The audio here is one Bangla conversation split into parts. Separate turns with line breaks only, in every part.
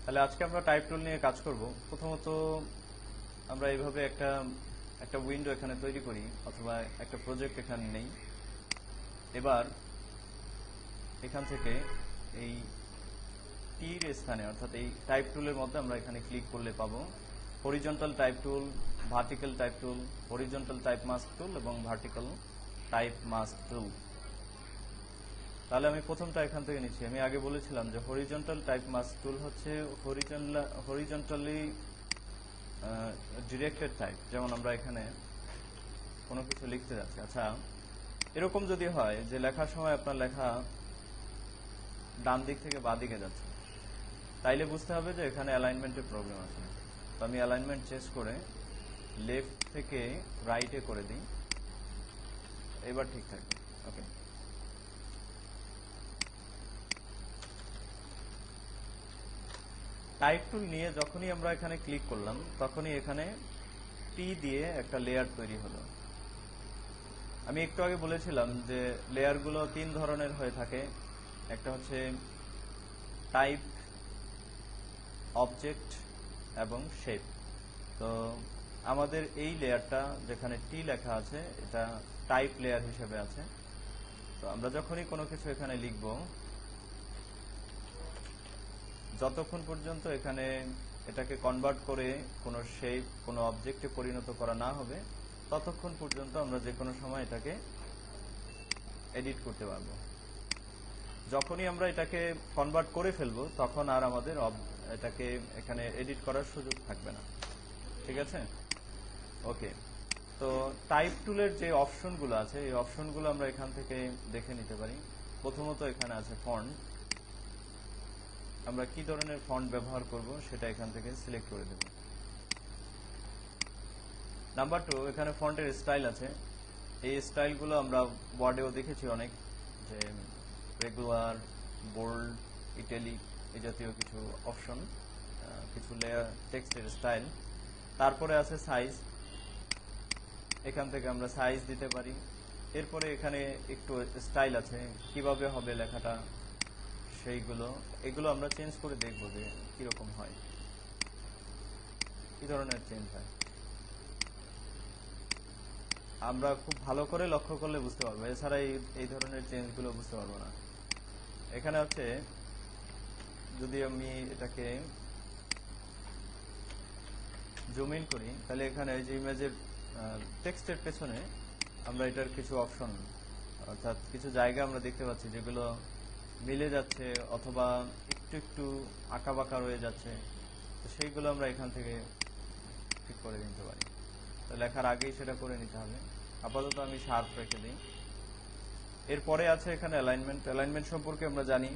তাহলে আজকে আমরা টাইপ টুল নিয়ে কাজ করব। প্রথমত আমরা এইভাবে একটা একটা উইন্ডো এখানে তৈরি করি অথবা একটা প্রজেক্ট এখানে নেই। এবার এখান থেকে এই টির স্থানে অর্থাৎ এই টাইপ টুলের মধ্যে আমরা এখানে ক্লিক করলে পাবো horizontal type tool, vertical type tool, horizontal type mask tool এবং ভার্টিক্যাল টাইপ মাস্ক টুল। তাহলে আমি প্রথমটা এখান থেকে নিচ্ছি। আমি আগে বলেছিলাম যে হরিজন্টাল টাইপ মাস্ক টুল হচ্ছে হরিজন্টালি ডিরেক্টেড টাইপ। যেমন আমরা এখানে কোনো কিছু লিখতে যাচ্ছি। আচ্ছা, এরকম যদি হয় যে লেখার সময় আপনার লেখা ডান দিক থেকে বাঁ দিকে যাচ্ছে, তাইলে বুঝতে হবে যে এখানে অ্যালাইনমেন্টের প্রবলেম আছে। তো আমি অ্যালাইনমেন্ট চেঞ্জ করে লেফট থেকে রাইটে করে দিই, এবার ঠিক থাকবে। ওকে, টাইপ টুল নিয়ে যখনই আমরা এখানে ক্লিক করলাম তখনই এখানে টি দিয়ে একটা লেয়ার তৈরি হলো। আমি একটু আগে বলেছিলাম যে লেয়ারগুলো তিন ধরনের হয়ে থাকে। একটা হচ্ছে টাইপ, অবজেক্ট এবং শেপ। তো আমাদের এই লেয়ারটা যেখানে টি লেখা আছে এটা টাইপ লেয়ার হিসেবে আছে। তো আমরা যখনই কোনো কিছু এখানে লিখব, যতক্ষণ পর্যন্ত এখানে এটাকে কনভার্ট করে কোনো শেপ, কোনো অবজেক্টে পরিণত করা না হবে, ততক্ষণ পর্যন্ত আমরা যে কোনো সময় এটাকে এডিট করতে পারবো। যখনই আমরা এটাকে কনভার্ট করে ফেলবো তখন আর আমাদের এটাকে এখানে এডিট করার সুযোগ থাকবে না। ঠিক আছে? ওকে, তো টাইপ টুলের যে অপশনগুলো আছে এই অপশনগুলো আমরা এখান থেকে দেখে নিতে পারি। প্রথমত এখানে আছে ফন্ট। আমরা কি ধরনের ফন্ট ব্যবহার করব সেটা এখান থেকে সিলেক্ট করে দেব। নাম্বার 2, এখানে ফন্টের স্টাইল আছে। এই স্টাইলগুলো আমরা ওয়ার্ডেও দেখেছি অনেক, যে রেগুলার, বোল্ড, ইটালিক, এই জাতীয় কিছু অপশন, কিছু লেয়ার টেক্সটের স্টাইল। তারপরে আছে সাইজ। এখান থেকে আমরা সাইজ দিতে পারি। এরপরে এখানে একটু স্টাইল আছে, কিভাবে হবে লেখাটা এগুলো আমরা চেঞ্জ করে দেখব যে কিরকম হয়, কি ধরনের চেঞ্জ হয়। আমরা খুব ভালো করে লক্ষ্য করলে বুঝতে পারবো, এছাড়া এই ধরনের চেঞ্জগুলো বুঝতে পারবো না। এখানে হচ্ছে যদি আমি এটাকে জুম ইন করি, তাহলে এখানে যে ইমেজের টেক্সটের পেছনে আমরা এটার কিছু অপশন অর্থাৎ কিছু জায়গা আমরা দেখতে পাচ্ছি যেগুলো মিলে যাচ্ছে অথবা একটু একটু আঁকা বাঁকা রয়ে যাচ্ছে। তো সেইগুলো আমরা এখান থেকে ঠিক করে নিতে পারি। তো লেখার আগেই সেটা করে নিতে হবে। আপাতত আমি শার্প রেখে দিই। এরপরে আছে এখানে অ্যালাইনমেন্ট। অ্যালাইনমেন্ট সম্পর্কে আমরা জানি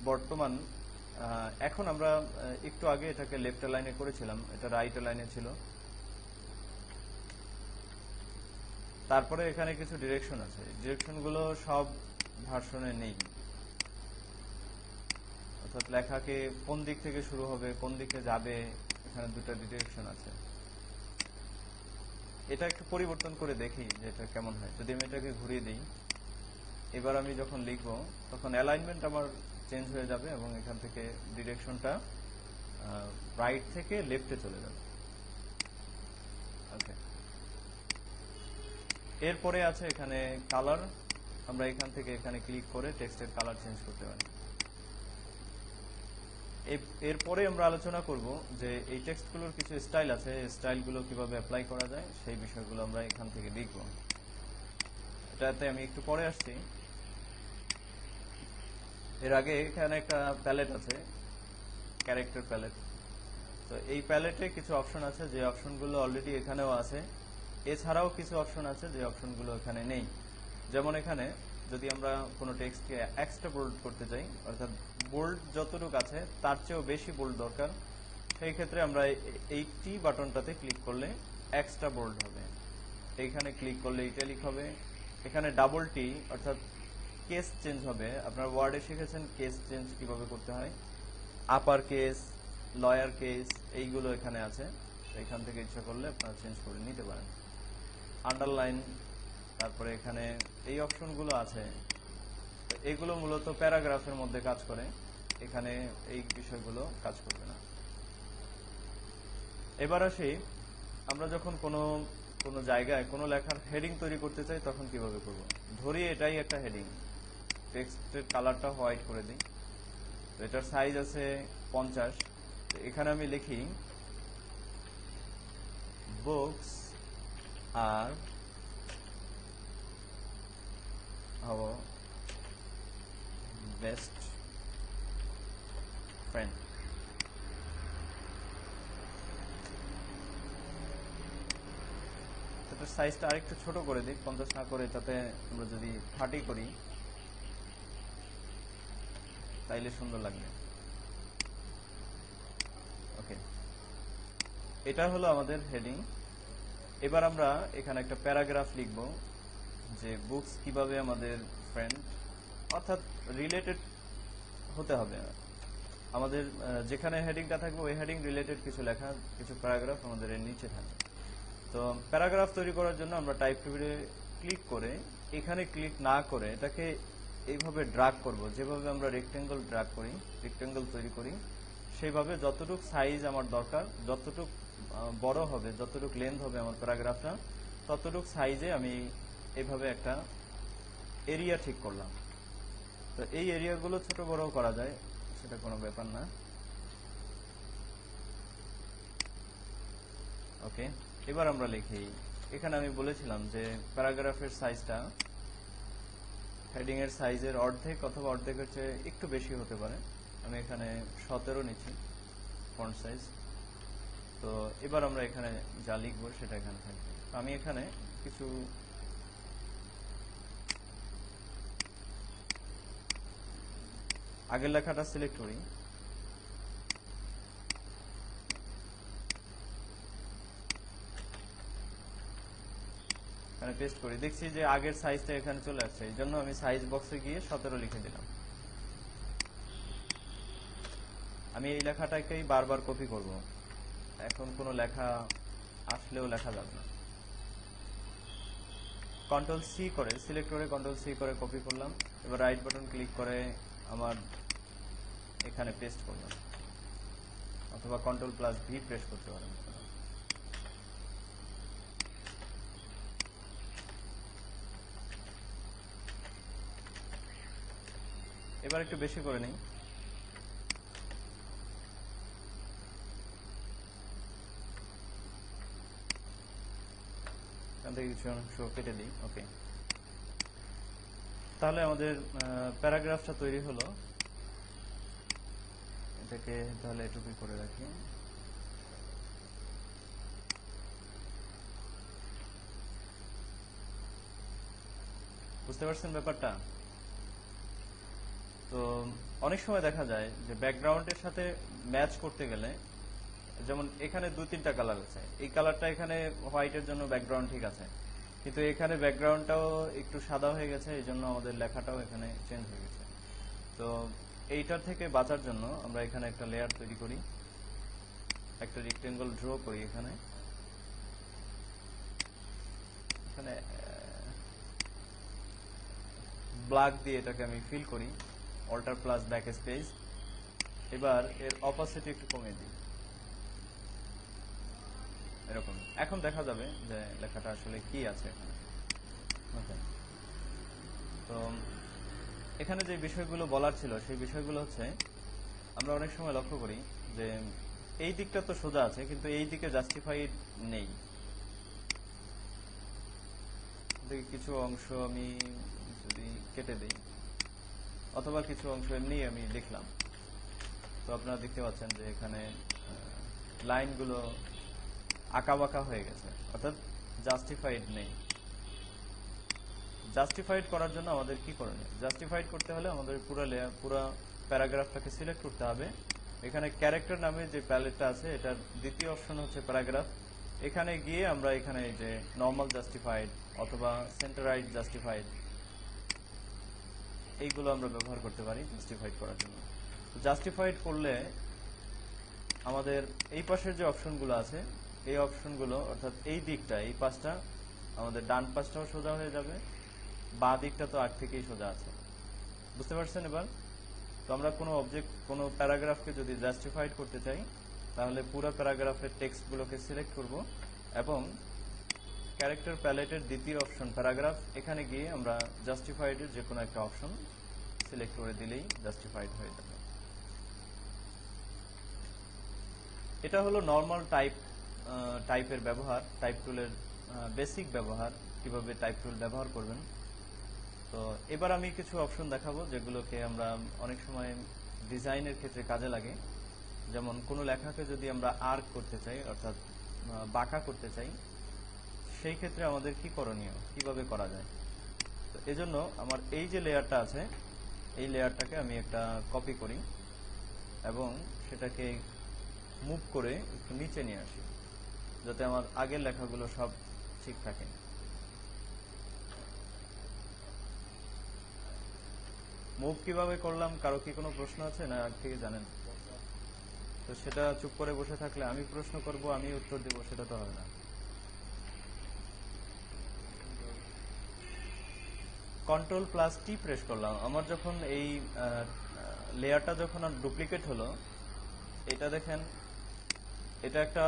বর্তমান, এখন আমরা একটু আগে এটাকে লেফট অ্যালাইনে করেছিলাম, এটা রাইট অ্যালাইনে ছিল। তারপরে এখানে কিছু ডিরেকশন আছে, ডিরেকশনগুলো সব ভার্সনে নেই। অর্থাৎ লেখাকে কোন দিক থেকে শুরু হবে, কোন দিকে যাবে, এখানে দুটো ডিরেকশন আছে। এটা একটু পরিবর্তন করে দেখি যে এটা কেমন হয়। যদি আমি এটাকে ঘুরিয়ে দিই, এবার আমি যখন লিখব তখন অ্যালাইনমেন্ট আমার চেঞ্জ হয়ে যাবে এবং এখান থেকে ডিরেকশনটা রাইট থেকে লেফটে চলে যাবে। ওকে, এরপরে আছে এখানে কালার। আমরা এখান থেকে এখানে ক্লিক করে টেক্সটের কালার চেঞ্জ করতে পারি। এরপরে আমরা আলোচনা করব যে এই টেক্সটগুলোর কিছু স্টাইল আছে, স্টাইলগুলো কিভাবে অ্যাপ্লাই করা যায় সেই বিষয়গুলো আমরা এখান থেকে দেখব। এটাতে আমি একটু পরে আসছি। এর আগে এখানে একটা প্যালেট আছে, ক্যারেক্টার প্যালেট। তো এই প্যালেটে কিছু অপশন আছে যে অপশনগুলো অলরেডি এখানেও আছে। এছাড়াও কিছু অপশন আছে যে অপশনগুলো এখানে নেই। যেমন এখানে যদি আমরা কোনো টেক্সটকে এক্সট্রা বোল্ড করতে চাই, অর্থাৎ বোল্ড যতটুকু আছে তার চেয়েও বেশি বোল্ড দরকার, সেই ক্ষেত্রে আমরা এই টি বাটনটাতে ক্লিক করলে এক্সট্রা বোল্ড হবে। এইখানে ক্লিক করলে ইটালিক হবে। এখানে ডাবল টি অর্থাৎ কেস চেঞ্জ হবে। আপনার ওয়ার্ডে শিখেছেন কেস চেঞ্জ কিভাবে করতে হয়, আপার কেস, লয়ার কেস, এইগুলো এখানে আছে। এখান থেকে ইচ্ছা করলে আপনারা চেঞ্জ করে নিতে পারেন। আন্ডারলাইন, তারপরে এখানে এই অপশনগুলো আছে। তো এগুলো মূলত প্যারাগ্রাফের মধ্যে কাজ করে। এখানে এই বিষয়গুলো কাজ করবে না। এবার আসি, আমরা যখন কোনো কোনো জায়গায় কোনো লেখার হেডিং তৈরি করতে চাই তখন কিভাবে করব। ধরি এটাই একটা হেডিং, টেক্সটের কালারটা হোয়াইট করে দিই, তো এটার সাইজ আছে 50। তো এখানে আমি লিখি books are our best friend। এটার সাইজটা আরেকটু ছোট করে দিই, 50 না করে এটাতে আমরা যদি 30 করি তাইলে সুন্দর লাগবে। ওকে, এটা হলো আমাদের হেডিং। এবার আমরা এখানে একটা প্যারাগ্রাফ লিখব যে বুকস কিভাবে আমাদের ফ্রেন্ড, অর্থাৎ রিলেটেড হতে হবে আমাদের। যেখানে হেডিংটা থাকবে ওই হেডিং রিলেটেড কিছু লেখা, কিছু প্যারাগ্রাফ আমাদের এর নিচে থাকবে। তো প্যারাগ্রাফ তৈরি করার জন্য আমরা টাইপ টেবিলে ক্লিক করে, এখানে ক্লিক না করে এটাকে এইভাবে ড্রাগ করব, যেভাবে আমরা রেক্টেঙ্গল ড্রাগ করি, রেক্টেঙ্গল তৈরি করি, সেইভাবে যতটুক সাইজ আমার দরকার, যতটুক বড় হবে, যতটুক লেন্থ হবে আমার প্যারাগ্রাফটা, ততটুক সাইজে আমি এইভাবে একটা এরিয়া ঠিক করলাম। তো এই এরিয়াগুলো ছোট বড় করা যায়, সেটা কোনো ব্যাপার না। ওকে, এবার আমরা লিখি, এখানে আমি বলেছিলাম যে প্যারাগ্রাফের সাইজটা হেডিং এর সাইজের অর্ধেক অথবা অর্ধেকের চেয়ে একটু বেশি হতে পারে। আমি এখানে 17 নিচ্ছি ফন্ট সাইজ। তো এবার আমরা এখানে যা লিখবো সেটা এখানে থাকবে। আমি এখানে কিছু আগের লেখাটা সিলেক্ট করি, এখানে পেস্ট করি, দেখছি যে আগের সাইজটা এখানে চলে আসছে। এই জন্য আমি সাইজ বক্সে গিয়ে 17 লিখে দিলাম। আমি এই লেখাটাকেই বারবার কপি করব, এখন কোনো লেখা আসলেও লেখা যাবে না। কন্ট্রোল সি করে, সিলেক্ট করে কন্ট্রোল সি করে কপি করলাম। এবার রাইট বাটন ক্লিক করে আমার এখানে পেস্ট করলাম, অথবা কন্ট্রোল প্লাস ভি প্রেস করতে পারেন। এবার একটু বেশি করে নিই, এখান থেকে কিছু অংশ কেটে দিই। ওকে, তাহলে আমাদের প্যারাগ্রাফটা তৈরি হলো। এটাকে তাহলে এটুকু করে রাখি। বুঝতে পারছেন ব্যাপারটা? তো অনেক সময় দেখা যায় যে ব্যাকগ্রাউন্ডের সাথে ম্যাচ করতে গেলে, যেমন এখানে 2-3টা কালার আছে, এই কালারটা এখানে হোয়াইটের জন্য ব্যাকগ্রাউন্ড ঠিক আছে, কিন্তু এখানে ব্যাকগ্রাউন্ডটাও একটু সাদা হয়ে গেছে, এই জন্য আমাদের লেখাটাও এখানে চেঞ্জ হয়ে গেছে। তো এইটার থেকে বাঁচার জন্য আমরা এখানে একটা লেয়ার তৈরি করি, একটা রেক্টেঙ্গল ড্র করি। এখানে এখানে ব্ল্যাক দিয়ে এটাকে আমি ফিল করি, অল্টার প্লাস ব্যাক স্পেস। এবার এর অপাসিটি একটু কমিয়ে দিই, এরকম। এখন দেখা যাবে যে লেখাটা আসলে কি আছে এখানে। ওকে, তো এখানে যে বিষয়গুলো বলার ছিল সেই বিষয়গুলো হচ্ছে, আমরা অনেক সময় লক্ষ্য করি যে এই দিকটা তো সোজা আছে, কিন্তু এই দিকে জাস্টিফাইড নেই। কিছু অংশ আমি যদি কেটে দিই, অথবা কিছু অংশ এমনি আমি লিখলাম, তো আপনারা দেখতে পাচ্ছেন যে এখানে লাইনগুলো আঁকা বাঁকা হয়ে গেছে, অর্থাৎ জাস্টিফাইড নেই। জাস্টিফাইড করার জন্য আমাদের কি করণীয়? জাস্টিফাইড করতে হলে আমাদের পুরো প্যারাগ্রাফটাকে সিলেক্ট করতে হবে। এখানে ক্যারেক্টার নামে যে প্যালেটটা আছে, এটার দ্বিতীয় অপশন হচ্ছে প্যারাগ্রাফ। এখানে গিয়ে আমরা এখানে যে নর্মাল জাস্টিফাইড অথবা সেন্টারাইড জাস্টিফাইড, এইগুলো আমরা ব্যবহার করতে পারি জাস্টিফাইড করার জন্য। জাস্টিফাইড করলে আমাদের এই পাশের যে অপশনগুলো আছে, এই অপশনগুলো, অর্থাৎ এই দিকটা, এই পাশটা, আমাদের ডান পাশটাও সোজা হয়ে যাবে, বাঁ দিকটা তো আগ থেকেই সোজা আছে। বুঝতে পারছেন এবার? তো আমরা কোনো অবজেক্ট, কোনো প্যারাগ্রাফকে যদি জাস্টিফাইড করতে চাই, তাহলে পুরো প্যারাগ্রাফের টেক্সটগুলোকে সিলেক্ট করব এবং ক্যারেক্টার প্যালেটের দ্বিতীয় অপশন প্যারাগ্রাফ, এখানে গিয়ে আমরা জাস্টিফাইডের যে কোনো একটা অপশন সিলেক্ট করে দিলেই জাস্টিফাইড হয়ে যাবে। এটা হলো নর্মাল টাইপের ব্যবহার, টাইপ টুলের বেসিক ব্যবহার, কিভাবে টাইপ টুল ব্যবহার করবেন। তো এবার আমি কিছু অপশন দেখাবো যেগুলোকে আমরা অনেক সময় ডিজাইনের ক্ষেত্রে কাজে লাগে। যেমন কোনো লেখাকে যদি আমরা আর্ক করতে চাই, অর্থাৎ বাঁকা করতে চাই, সেই ক্ষেত্রে আমাদের কি করণীয়, কিভাবে করা যায়। তো এজন্য আমার এই যে লেয়ারটা আছে, এই লেয়ারটাকে আমি একটা কপি করি এবং সেটাকে মুভ করে একটু নিচে নিয়ে আসি, যাতে আমার আগের লেখাগুলো সব ঠিক থাকে। মুভ কিভাবে করলাম, কারো কি কোনো প্রশ্ন আছে না আগ থেকে জানেন? তো সেটা চুপ করে বসে থাকলে আমি প্রশ্ন করব, আমি উত্তর দেব, সেটা তো হবে না। Ctrl+T প্রেস করলাম। আমার যখন এই লেয়ারটা যখন ডুপ্লিকেট হলো, এটা দেখেন, এটা একটা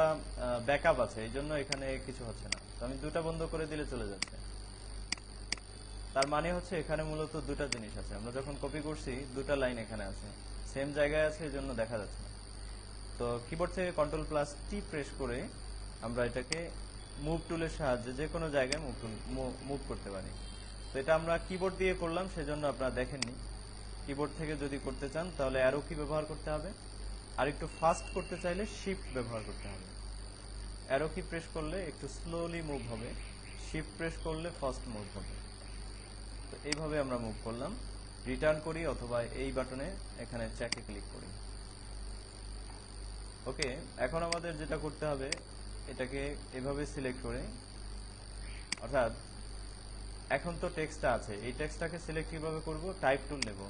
ব্যাকআপ আছে, এই জন্য এখানে কিছু হচ্ছে না। তো আমি দুটা বন্ধ করে দিলে চলে যাচ্ছে। তার মানে হচ্ছে এখানে মূলত দুটা জিনিস আছে। আমরা যখন কপি করছি, দুটা লাইন এখানে আছে, সেম জায়গায় আছে, এই জন্য দেখা যাচ্ছে না। তো কিবোর্ড থেকে Ctrl+T প্রেস করে আমরা এটাকে মুভ টুলের সাহায্যে যে কোনো জায়গায় মুভ করতে পারি। তো এটা আমরা কিবোর্ড দিয়ে করলাম, সেজন্য আপনারা দেখেননি। কিবোর্ড থেকে যদি করতে চান তাহলে অ্যারো কি ব্যবহার করতে হবে, আর একটু ফাস্ট করতে চাইলে শিফট ব্যবহার করতে হবে। অ্যারো কি প্রেস করলে একটু স্লোলি মুভ হবে, শিফট প্রেস করলে ফাস্ট মুভ হবে। তো এইভাবে আমরা মুভ করলাম। রিটার্ন করি অথবা এই বাটনে এখানে চেকে ক্লিক করি। ওকে, এখন আমাদের যেটা করতে হবে, এটাকে এভাবে সিলেক্ট করে, অর্থাৎ এখন তো টেক্সটটা আছে, এই টেক্সটটাকে সিলেক্ট কিভাবে করব, টাইপ টুল নেব,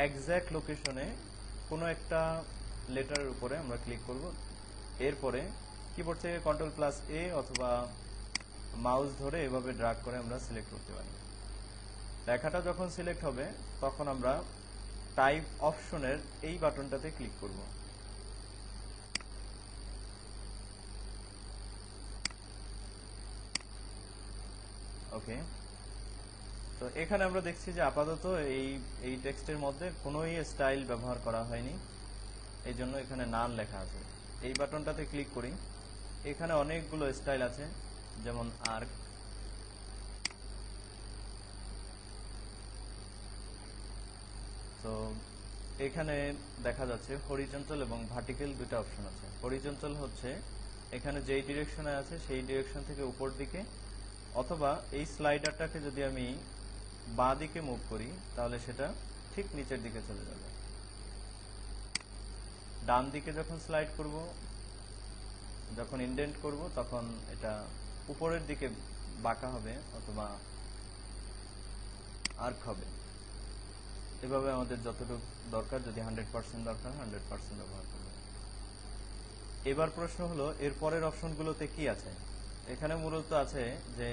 এক্স্যাক্ট লোকেশনে কোনো একটা লেটারের উপরে আমরা ক্লিক করব। এরপরে কিবোর্ড থেকে Ctrl+A অথবা মাউস ধরে এভাবে ড্র্যাগ করে আমরা সিলেক্ট করতে পারি। লেখাটা যখন সিলেক্ট হবে তখন আমরা টাইপ অপশনের এই বাটনটাতে ক্লিক করব। ওকে, তো এখানে আমরা দেখছি যে আপাতত এই টেক্সটের মধ্যে কোনোই স্টাইল ব্যবহার করা হয়নি, এই জন্য এখানে নান লেখা আছে। এই বাটনটাতে ক্লিক করি, এখানে অনেকগুলো স্টাইল আছে, যেমন আর্ক, তো এখানে দেখা যাচ্ছে হরিজন্টাল এবং ভার্টিক্যাল দুটো অপশন আছে। হরিজন্টাল হচ্ছে এখানে যেই ডিরেকশনে আছে সেই ডিরেকশন থেকে উপর দিকে, অথবা এই স্লাইডারটাকে যদি আমি বাঁ দিকে মুভ করি তাহলে সেটা ঠিক নিচের দিকে চলে যাবে। ডান দিকে যখন স্লাইড করব, যখন ইনডেন্ট করব, তখন এটা উপরের দিকে বাঁকা হবে অথবা আর্ক হবে। এভাবে আমাদের যতটুকু দরকার, যদি 100% দরকার 100% ব্যবহার করব। এবার প্রশ্ন হলো এর পরের অপশনগুলোতে কি আছে। এখানে মূলত আছে যে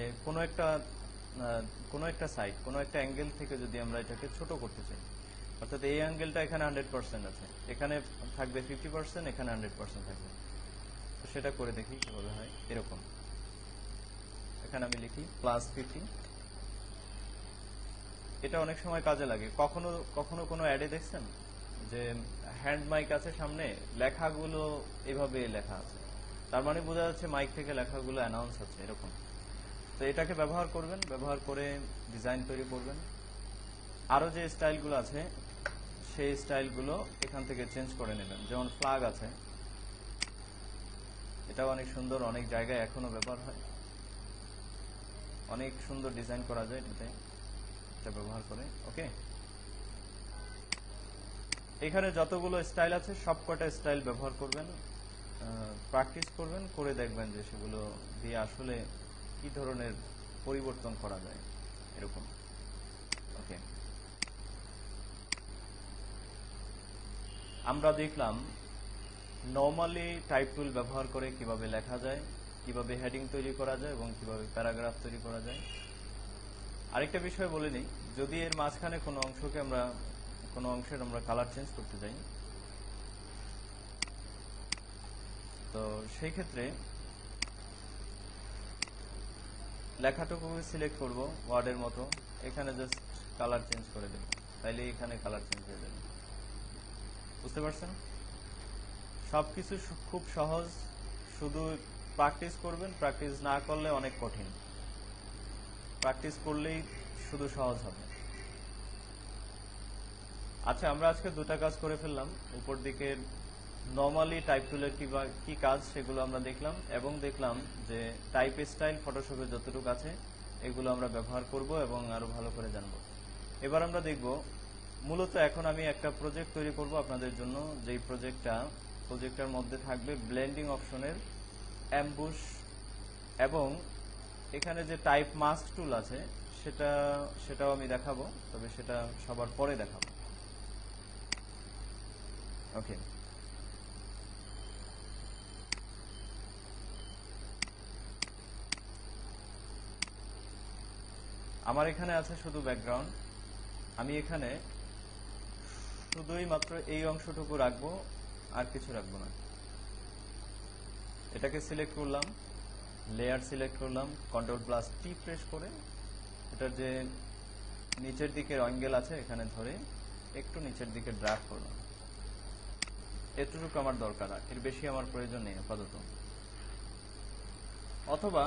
কোনো একটা সাইড, কোনো একটা অ্যাঙ্গেল থেকে যদি আমরা এটাকে ছোট করতে চাই, অর্থাৎ এই অ্যাঙ্গেলটা এখানে 100% আছে, এখানে থাকবে 50%, এখানে 100% থাকবে। তো সেটা করে দেখি কিভাবে হয়। এরকম এখানে আমি লিখি +50। এটা অনেক সময় কাজে লাগে। কখনো কখনো কোনো অ্যাডে দেখছেন যে হ্যান্ড মাইক আছে সামনে, লেখাগুলো এভাবে লেখা আছে, তার মানে বোঝা যাচ্ছে মাইক থেকে লেখাগুলো অ্যানাউন্স হচ্ছে, এরকম। তো এটাকে ব্যবহার করবেন, ব্যবহার করে ডিজাইন তৈরি করবেন। আরও যে স্টাইলগুলো আছে সেই স্টাইলগুলো এখান থেকে চেঞ্জ করে নেবেন। যেমন ফ্ল্যাগ আছে, এটাও অনেক সুন্দর, অনেক জায়গায় এখনো ব্যবহার হয়, অনেক সুন্দর ডিজাইন করা যায় এটাতে, এটা ব্যবহার করে। ওকে, এখানে যতগুলো স্টাইল আছে সব কটা স্টাইল ব্যবহার করবেন, প্র্যাকটিস করবেন, করে দেখবেন যে সেগুলো দিয়ে আসলে কি ধরনের পরিবর্তন করা যায়, এরকম। ওকে, আমরা দেখলাম নর্মালি টাইপ টুল ব্যবহার করে কিভাবে লেখা যায়, কিভাবে হেডিং তৈরি করা যায় এবং কিভাবে প্যারাগ্রাফ তৈরি করা যায়। আরেকটা বিষয় বলে নিই, যদি এর মাঝখানে কোনো অংশকে আমরা কোনো অংশের আমরা কালার চেঞ্জ করতে চাই, তো সেই ক্ষেত্রে লেখাটুকু সিলেক্ট করব ওয়ার্ডের মতো, এখানে জাস্ট কালার চেঞ্জ করে দেব, তাইলে এখানে কালার চেঞ্জ হয়ে যাবে। বুঝতে পারছেন? সবকিছু খুব সহজ, শুধু প্র্যাকটিস করবেন, প্র্যাকটিস না করলে অনেক কঠিন, প্র্যাকটিস করলেই শুধু সহজ হবে। আচ্ছা, আমরা আজকে দুটা কাজ করে ফেললাম। উপর দিকের নর্মালি টাইপ টুলের কি কাজ সেগুলো আমরা দেখলাম, এবং দেখলাম যে টাইপ স্টাইল ফটোশপে যতটুকু আছে এগুলো আমরা ব্যবহার করব এবং আরো ভালো করে জানব। এবার আমরা দেখব, মূলত এখন আমি একটা প্রজেক্ট তৈরি করব আপনাদের জন্য, যেই প্রজেক্টটার মধ্যে থাকবে ব্লেন্ডিং অপশনের অ্যাম্বুশ, এবং এখানে যে টাইপ মাস্ক টুল আছে সেটাও আমি দেখাবো, তবে সেটা সবার পরে দেখাবো। ওকে, আমার এখানে আছে শুধু ব্যাকগ্রাউন্ড। আমি এখানে শুধুই মাত্র এই অংশটুকু রাখবো, আর কিছু রাখবো না। এটাকে সিলেক্ট করলাম, লেয়ার সিলেক্ট করলাম, Ctrl+T প্রেস করে এটার যে নিচের দিকের অ্যাঙ্গেল আছে এখানে ধরে একটু নিচের দিকে ড্র্যাগ করলাম। এতটুকু আমার দরকার, এর বেশি আমার প্রয়োজন নেই আপাতত। অথবা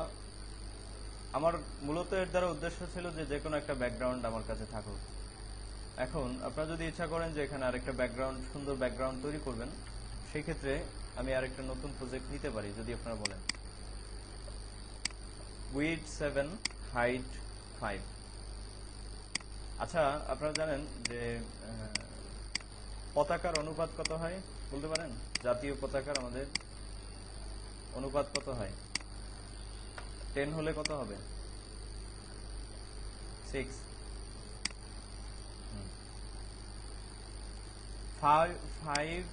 আমার মূলত এর দ্বারা উদ্দেশ্য ছিল যে কোনো একটা ব্যাকগ্রাউন্ড আমার কাছে থাকুক। এখন আপনারা যদি ইচ্ছা করেন যে এখানে আরেকটা ব্যাকগ্রাউন্ড, সুন্দর ব্যাকগ্রাউন্ড তৈরি করবেন, সেই ক্ষেত্রে আমি আরেকটা নতুন প্রজেক্ট নিতে পারি, যদি আপনারা বলেন। Width 7, height 5। আচ্ছা, আপনারা জানেন যে পতাকার অনুপাত কত হয় বলতে পারেন? জাতীয় পতাকার আমাদের অনুপাত কত হয়? 10 হলে কত হবে? 6। 5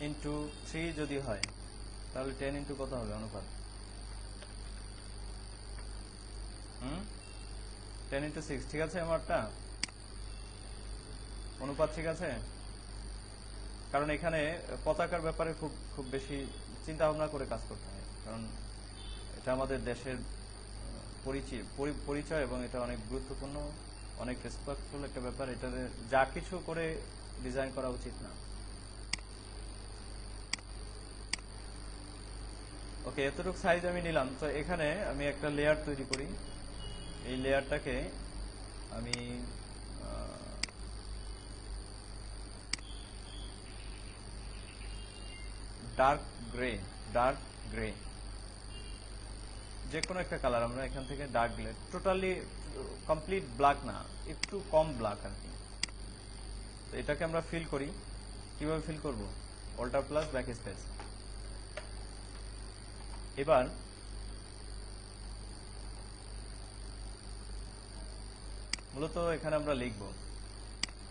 ইন্টু 3 যদি হয়, তাহলে 10 ইন্টু কত হবে অনুপাত? 10 ইন্টু 6, ঠিক আছে? আমারটা অনুপাত ঠিক আছে? কারণ এখানে পতাকার ব্যাপারে খুব খুব বেশি চিন্তা ভাবনা করে কাজ করতে হয়, কারণ এটা আমাদের দেশের পরিচয় এবং এটা অনেক গুরুত্বপূর্ণ, অনেক রেসপেক্টফুল একটা ব্যাপার। এটা যা কিছু করে ডিজাইন করা উচিত না। ওকে, এতটুকু সাইজ আমি নিলাম। তো এখানে আমি একটা লেয়ার তৈরি করি। এই লেয়ারটাকে আমি ডার্ক গ্রে যে কোনো একটা কালার আমরা এখান থেকে dark grey, totally complete black না, একটু কম ব্ল্যাক আর কি। তো এটাকে আমরা ফিল করি। কিভাবে ফিল করব? Alt+Backspace। এবার মূলত এখানে আমরা লিখব,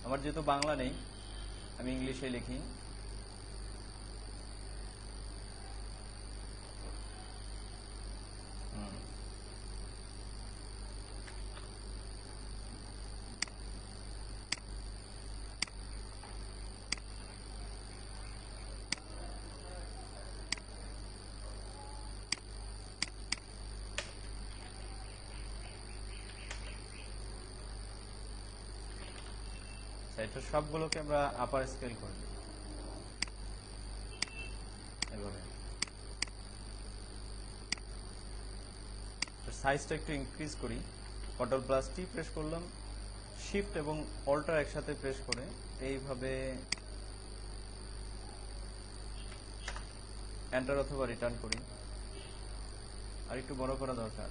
আমার যেহেতু বাংলা নেই আমি ইংলিশে লিখি। এটা সবগুলোকে আমরা আপার স্কেল করে দিই এভাবে। সাইজটা একটু ইনক্রিজ করি। Ctrl+T প্রেস করলাম, শিফট এবং অল্টার একসাথে প্রেস করে এইভাবে এন্টার অথবা রিটার্ন করি। আর একটু বড় করা দরকার।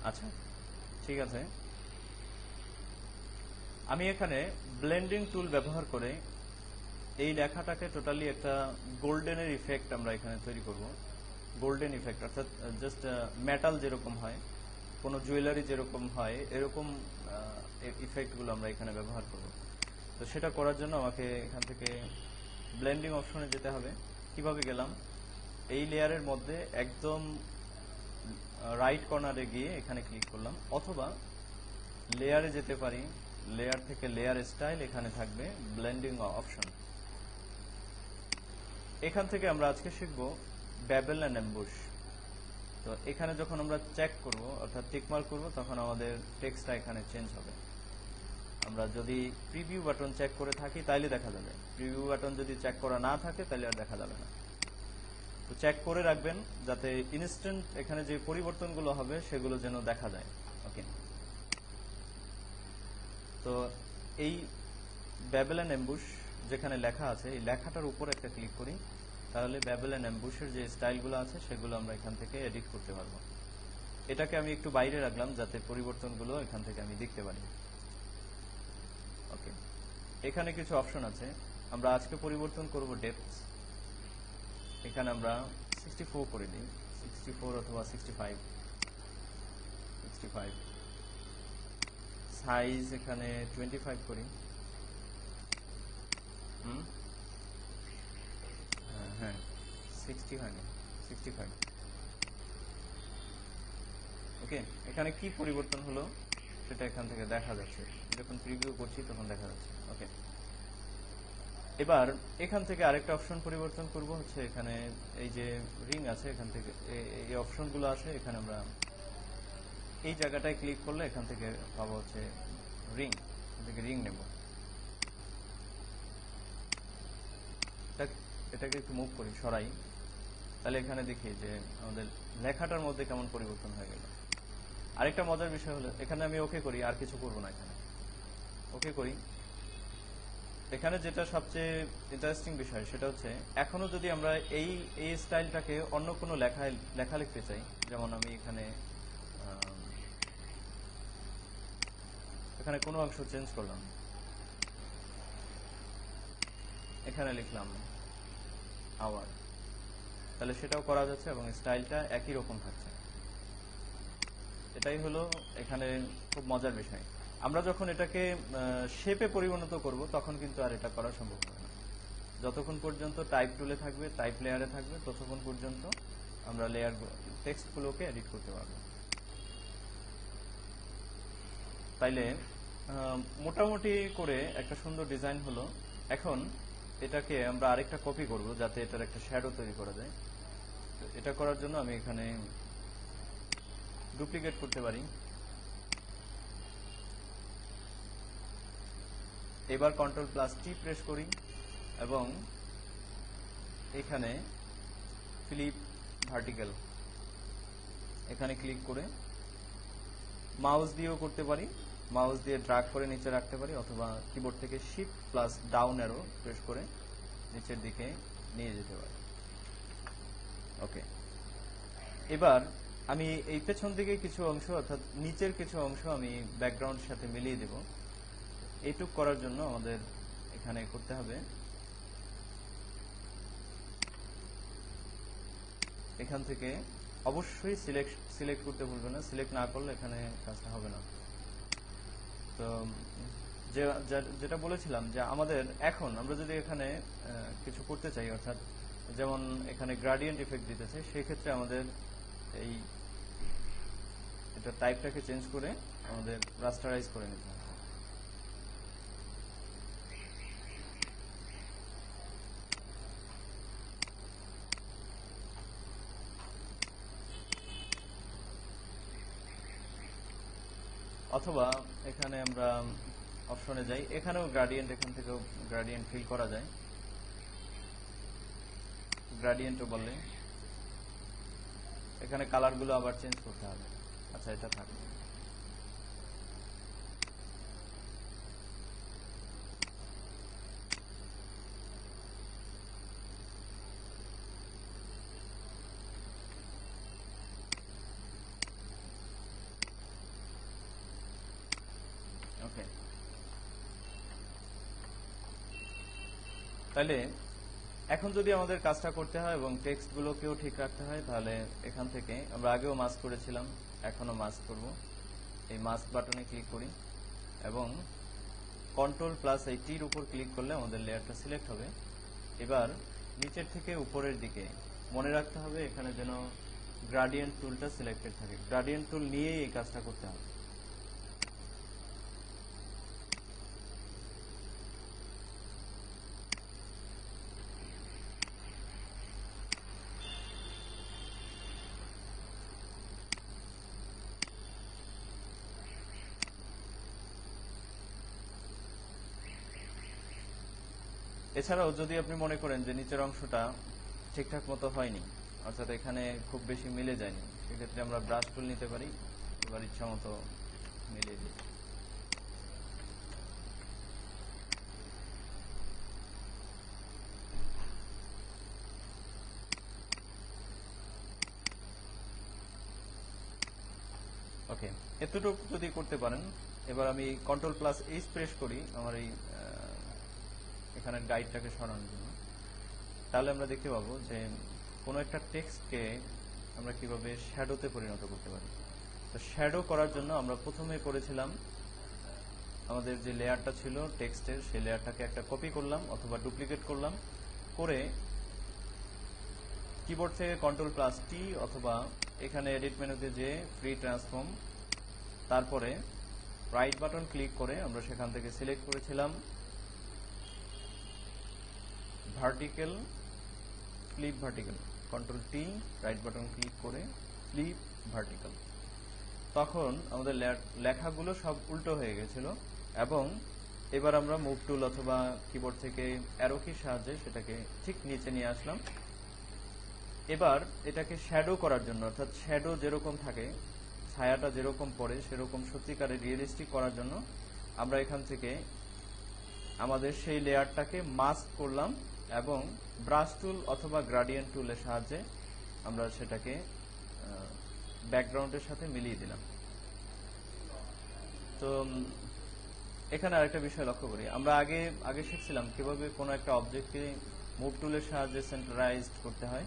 আচ্ছা, ঠিক আছে। আমি এখানে ব্লেন্ডিং টুল ব্যবহার করে এই লেখাটাকে টোটালি একটা গোল্ডেনের ইফেক্ট আমরা এখানে তৈরি করব। গোল্ডেন ইফেক্ট অর্থাৎ জাস্ট মেটাল যেরকম হয়, কোনো জুয়েলারি যেরকম হয়, এরকম ইফেক্টগুলো আমরা এখানে ব্যবহার করব। তো সেটা করার জন্য আমাকে এখান থেকে ব্লেন্ডিং অপশনে যেতে হবে। কিভাবে গেলাম? এই লেয়ারের মধ্যে একদম রাইট কর্নারে গিয়ে এখানে ক্লিক করলাম, অথবা লেয়ারে যেতে পারি, লেয়ার থেকে লেয়ার স্টাইল, এখানে থাকবে ব্লেন্ডিং অপশন। এখান থেকে আমরা আজকে শিখব বেভেল এন্ড এমবুশ। তো এখানে যখন আমরা চেক করব অর্থাৎ টিকমার্ক করব, তখন আমাদের টেক্সটটা এখানে চেঞ্জ হবে। আমরা যদি প্রিভিউ বাটন চেক করে থাকি তাইলে দেখা যাবে, প্রিভিউ বাটন যদি চেক করা না থাকে তাহলে আর দেখা যাবে না। তো চেক করে রাখবেন যাতে ইনস্ট্যান্ট এখানে যে পরিবর্তনগুলো হবে সেগুলো যেন দেখা যায়। ওকে, তো এই বেভেল এন্ড এমবুশ যেখানে লেখা আছে, এই লেখাটার উপর একটা ক্লিক করি, তাহলে বেভেল এন্ড এমবুশের যে স্টাইলগুলো আছে সেগুলো আমরা এখান থেকে এডিট করতে পারবো। এটাকে আমি একটু বাইরে রাখলাম যাতে পরিবর্তনগুলো এখান থেকে আমি দেখতে পারি। ওকে, এখানে কিছু অপশন আছে। আমরা আজকে পরিবর্তন করব ডেপথ। এখানে আমরা 64 করে দিই, 64 অথবা 65। সাইজ এখানে 25 করি। হ্যাঁ, 60 হয়নি, 65। ওকে, এখানে কি পরিবর্তন হলো সেটা এখান থেকে দেখা যাচ্ছে, যখন প্রিভিউ করছি তখন দেখা যাচ্ছে। ওকে, এবার এখান থেকে আরেকটা অপশন পরিবর্তন করব, হচ্ছে এখানে এই যে রিং আছে, এখান থেকে এই অপশনগুলো আছে, এখানে আমরা এই জায়গাটায় ক্লিক করলে এখান থেকে পাবো হচ্ছে রিং, এখান থেকে রিং নেব। এটাকে একটু মুভ করি, সরাই, তাহলে এখানে দেখি যে আমাদের লেখাটার মধ্যে কেমন পরিবর্তন হয়ে গেল। আরেকটা মজার বিষয় হলো, এখানে আমি ওকে করি, আর কিছু করব না, এখানে ওকে করি। এখানে যেটা সবচেয়ে ইন্টারেস্টিং বিষয় সেটা হচ্ছে, এখনো যদি আমরা এই স্টাইলটাকে অন্য কোনো লেখা লিখতে চাই, যেমন আমি এখানে কোনো অংশ চেঞ্জ করলাম, এখানে লিখলাম আওয়ার, তাহলে সেটাও করা যাচ্ছে এবং স্টাইলটা একই রকম থাকছে। এটাই হলো এখানে খুব মজার বিষয়। আমরা যখন এটাকে শেপে পরিণত করব তখন কিন্তু আর এটা করা সম্ভব হবে না। যতক্ষণ পর্যন্ত টাইপ টুলে থাকবে, টাইপ লেয়ারে থাকবে, ততক্ষণ পর্যন্ত আমরা লেয়ার টেক্সটগুলোকে এডিট করতে পারব। তাইলে মোটামুটি করে একটা সুন্দর ডিজাইন হলো। এখন এটাকে আমরা আরেকটা কপি করব যাতে এটার একটা শ্যাডো তৈরি করা যায়। এটা করার জন্য আমি এখানে ডুপ্লিকেট করতে পারি। এবার Ctrl+T প্রেস করি এবং এখানে ফ্লিপ ভার্টিক্যাল, এখানে ক্লিক করে মাউস দিয়েও করতে পারি, মাউস দিয়ে ড্র্যাগ করে নিচে রাখতে পারি, অথবা কিবোর্ড থেকে Shift+ডাউন অ্যারো প্রেস করে নিচের দিকে নিয়ে যেতে পারি। ওকে, এবার আমি এই পেছন দিকে কিছু অংশ অর্থাৎ নিচের কিছু অংশ আমি ব্যাকগ্রাউন্ডের সাথে মিলিয়ে দেব। এইটুক করার জন্য আমাদের এখানে করতে হবে, এখান থেকে অবশ্যই সিলেক্ট করতে ভুলবেন না, সিলেক্ট না করলে এখানে কাজটা হবে না। তো যেটা বলেছিলাম যে আমাদের এখন আমরা যদি এখানে কিছু করতে চাই, অর্থাৎ যেমন এখানে গ্রেডিয়েন্ট ইফেক্ট দিতে চাই, সেই ক্ষেত্রে আমাদের এই এটা টাইপটাকে চেঞ্জ করে আমাদের রাস্টারাইজ করে নিতে হবে। অথবা এখানে আমরা অপশনে যাই, এখানেও গ্রেডিয়েন্ট, এখান থেকেও গ্রেডিয়েন্ট ফিল করা যায়। গ্রেডিয়েন্টও বললে এখানে কালারগুলো আবার চেঞ্জ করতে হবে। আচ্ছা, এটা থাকবে। ওকে, তাহলে এখন যদি আমাদের কাজটা করতে হয় এবং টেক্সটগুলোকেও ঠিক রাখতে হয়, তাহলে এখান থেকে আমরা আগেও মাস্ক করেছিলাম, এখনও মাস্ক করব। এই মাস্ক বাটনে ক্লিক করি এবং কন্ট্রোল প্লাস এই টির উপর ক্লিক করলে আমাদের লেয়ারটা সিলেক্ট হবে। এবার নিচের থেকে উপরের দিকে মনে রাখতে হবে এখানে যেন গ্রাডিয়েন্ট টুলটা সিলেক্টেড থাকে। গ্রাডিয়েন্ট টুল নিয়েই এই কাজটা করতে হবে। এছাড়াও যদি আপনি মনে করেন যে নিচের অংশটা ঠিকঠাক মতো হয়নি, অর্থাৎ এখানে খুব বেশি মিলে যায়নি, সেক্ষেত্রে আমরা ব্রাশ টুল নিতে পারি, এবার ইচ্ছা মতো মিলিয়ে দিই। ওকে, এতটুকু যদি করতে পারেন, এবার আমি কন্ট্রোল প্লাস এইচ প্রেস করি আমার এই এখানে গাইডটাকে সরানোর জন্য। তাহলে আমরা দেখতে পাবো যে কোনো একটা টেক্সটকে আমরা কিভাবে শ্যাডোতে পরিণত করতে পারি। তো শ্যাডো করার জন্য আমরা প্রথমে করেছিলাম আমাদের যে লেয়ারটা ছিল টেক্সটের, সেই লেয়ারটাকে একটা কপি করলাম অথবা ডুপ্লিকেট করলাম, করে কিবোর্ড থেকে কন্ট্রোল প্লাস টি অথবা এখানে এডিট মেনুতে যে ফ্রি ট্রান্সফর্ম, তারপরে রাইট বাটন ক্লিক করে আমরা সেখান থেকে সিলেক্ট করেছিলাম vertical, flip vertical, control T right button click করে ফ্লিপ ভার্টিক্যাল। তখন আমাদের লেখাগুলো সব উল্টো হয়ে গেছিল এবং এবার আমরা মুভ টুল অথবা কিবোর্ড থেকে অ্যারো কির সাহায্যে সেটাকে ঠিক নিচে নিয়ে আসলাম। এবার এটাকে শ্যাডো করার জন্য, অর্থাৎ শ্যাডো যেরকম থাকে, ছায়াটা যেরকম পড়ে সেরকম সত্যিকারে রিয়েলিস্টিক করার জন্য আমরা এখান থেকে আমাদের সেই লেয়ারটাকে মাস্ক করলাম এবং ব্রাশ টুল অথবা গ্রাডিয়েন্ট টুলের সাহায্যে আমরা সেটাকে ব্যাকগ্রাউন্ডের সাথে মিলিয়ে দিলাম। তো এখানে আরেকটা বিষয় লক্ষ্য করি, আমরা আগে শিখছিলাম কিভাবে কোনো একটা অবজেক্টকে মুভ টুলের সাহায্যে সেন্টারাইজড করতে হয়।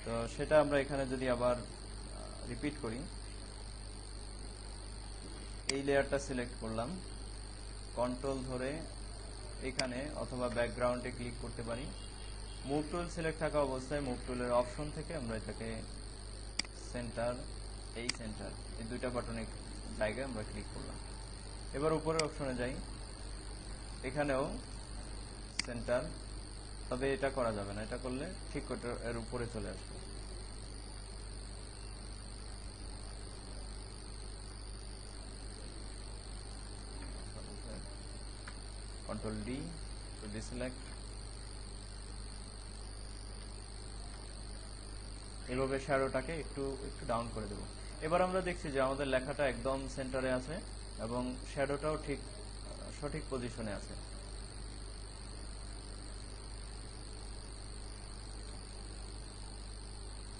তো সেটা আমরা এখানে যদি আবার রিপিট করি, এই লেয়ারটা সিলেক্ট করলাম, কন্ট্রোল ধরে এখানে অথবা ব্যাকগ্রাউন্ডে ক্লিক করতে পারি। মুভ টুল সিলেক্ট থাকা অবস্থায় মুভ টুলের অপশন থেকে আমরা এটাকে সেন্টার, এই সেন্টার, এই দুইটা বাটনের জায়গায় আমরা ক্লিক করলাম। এবার উপরের অপশনে যাই, এখানেও সেন্টার, তবে এটা করা যাবে না, এটা করলে ঠিক এর উপরে চলে আসবে। Control D to deselect. এভাবে শ্যাডোটাকে একটু ডাউন করে দেব। এবার আমরা দেখছি যে আমাদের লেখাটা একদম সেন্টারে আছে এবং শ্যাডোটাও ঠিক সঠিক পজিশনে আছে।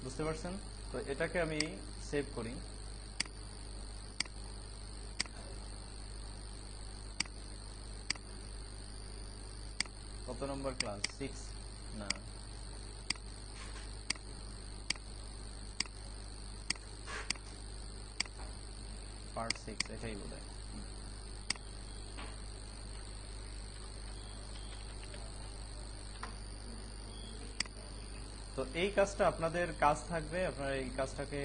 বুঝতে পারছেন? তো এটাকে আমি সেভ করি। কত নম্বর ক্লাস? 6 না, পার্ট 6 এটাই বোধহয়। তো এই কাজটা আপনাদের কাজ থাকবে, আপনারা এই কাজটাকে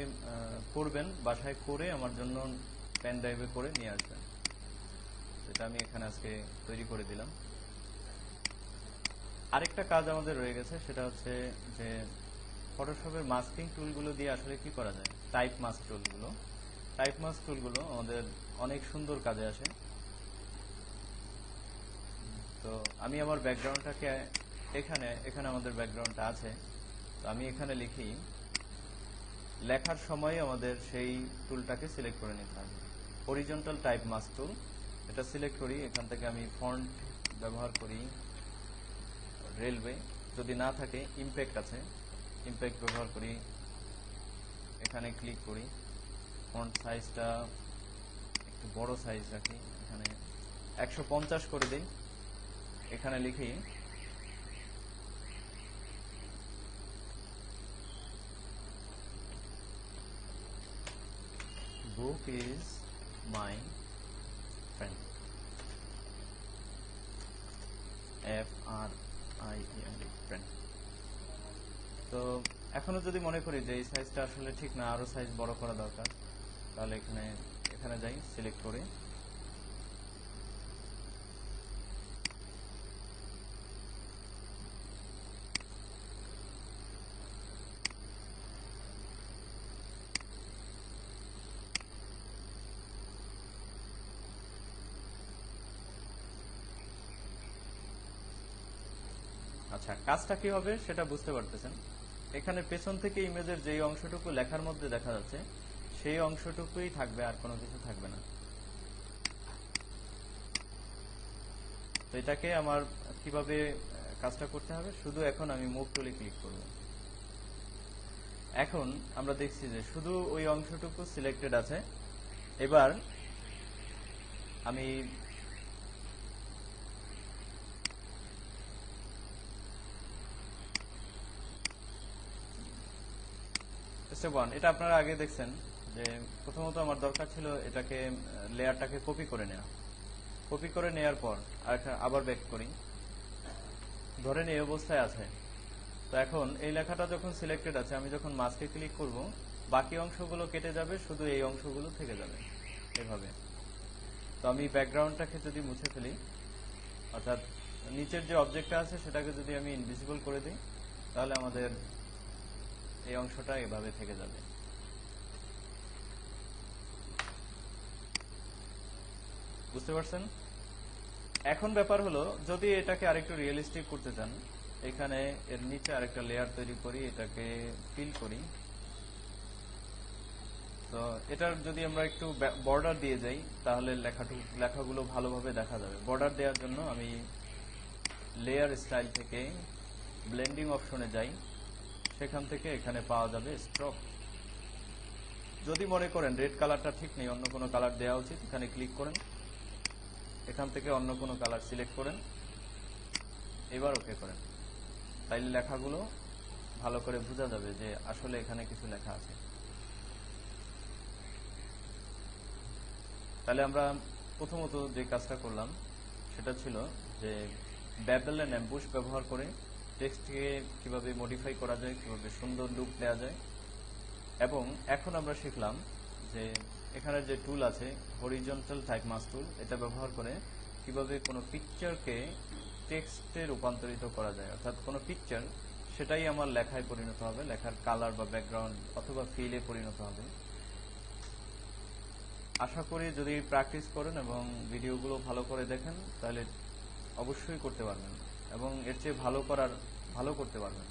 করবেন, বাসায় করে আমার জন্য পেন ড্রাইভে করে নিয়ে আসবেন। এটা আমি এখানে আজকে তৈরি করে দিলাম। আরেকটা কাজ আমাদের রয়ে গেছে, সেটা হচ্ছে যে ফটোশপের মাস্কিং টুলগুলো দিয়ে আসলে কি করা যায়। টাইপ মাস্ক টুলগুলো আমাদের অনেক সুন্দর কাজে আসে। তো আমি আমার ব্যাকগ্রাউন্ডটাকে এখানে আমাদের ব্যাকগ্রাউন্ডটা আছে, তো আমি এখানে লিখি, লেখার সময় আমাদের সেই টুলটাকে সিলেক্ট করে নিতে হবে। হরিজন্টাল টাইপ মাস্ক টুল, এটা সিলেক্ট করি, এখান থেকে আমি ফন্ট ব্যবহার করি রেলওয়ে, যদি না থাকে ইমপ্যাক্ট আছে, ইমপ্যাক্ট ব্যবহার করি, এখানে ক্লিক করি, ফন্ট সাইজটা একটু বড় সাইজ রাখি, এখানে 150 করে দিই, এখানে লিখি book is my friend, FRIEND, friend. তো এখনো যদি মনে করি যে এই সাইজটা আসলে ঠিক না, আরো সাইজ বড় করা দরকার, তাহলে এখানে যাই, সিলেক্ট করি, আচ্ছা কাজটা কি হবে সেটা বুঝতে পারতেছেন। এখানে পেছন থেকে ইমেজের যেই অংশটুকু লেখার মধ্যে দেখা যাচ্ছে সেই অংশটুকুই থাকবে, আর কোনো কিছু থাকবে না। তো এটাকে আমার কিভাবে কাজটা করতে হবে, শুধু এখন আমি মুভ টুলে ক্লিক করব। এখন আমরা দেখছি যে শুধু ওই অংশটুকু সিলেক্টেড আছে। এবার আমি স্টেপ 1, এটা আপনারা আগে দেখছেন যে প্রথমত আমার দরকার ছিল এটাকে লেয়ারটাকে কপি করে নেওয়া। কপি করে নেওয়ার পর আবার ব্যাক করি, ধরেন এই অবস্থায় আছে। তো এখন এই লেখাটা যখন সিলেক্টেড আছে, আমি যখন মাস্কে ক্লিক করব বাকি অংশগুলো কেটে যাবে, শুধু এই অংশগুলো থেকে যাবে এভাবে। তো আমি ব্যাকগ্রাউন্ডটাকে যদি মুছে ফেলি, অর্থাৎ নিচের যে অবজেক্টটা আছে সেটাকে যদি আমি ইনভিজিবল করে দিই, তাহলে আমাদের এই অংশটা এভাবে থেকে যাবে। বুঝতে পারছেন? এখন ব্যাপার হলো, যদি এটাকে আরেকটু রিয়েলিস্টিক করতে চান, এখানে এর নিচে আরেকটা লেয়ার তৈরি করি, এটাকে ফিল করি। তো এটার যদি আমরা একটু বর্ডার দিয়ে যাই, তাহলে লেখাগুলো ভালোভাবে দেখা যাবে। বর্ডার দেওয়ার জন্য আমি লেয়ার স্টাইল থেকে ব্লেন্ডিং অপশনে যাই, সেখান থেকে এখানে পাওয়া যাবে স্ট্রোক। যদি মনে করেন রেড কালারটা ঠিক নেই, অন্য কোনো কালার দেওয়া উচিত, এখানে ক্লিক করেন, এখান থেকে অন্য কোনো কালার সিলেক্ট করেন, এবার ওকে করেন। তাইলে লেখাগুলো ভালো করে বোঝা যাবে যে আসলে এখানে কিছু লেখা আছে। তাহলে আমরা প্রথমত যে কাজটা করলাম সেটা ছিল যে ব্যাবেল এন্ড অ্যাম্বুশ ব্যবহার করে টেক্সটকে কিভাবে মডিফাই করা যায়, কিভাবে সুন্দর লুক দেওয়া যায়। এবং এখন আমরা শিখলাম যে এখানে যে টুল আছে হরিজন্টাল টাইপ মাস্ক টুল, এটা ব্যবহার করে কিভাবে কোনো পিকচারকে টেক্সটে রূপান্তরিত করা যায়, অর্থাৎ কোনো পিকচার সেটাই আমার লেখায় পরিণত হবে, লেখার কালার বা ব্যাকগ্রাউন্ড অথবা ফিলে পরিণত হবে। আশা করি যদি প্র্যাকটিস করেন এবং ভিডিওগুলো ভালো করে দেখেন, তাহলে অবশ্যই করতে পারবেন এবং এর চেয়ে ভালো করতে পারবেন।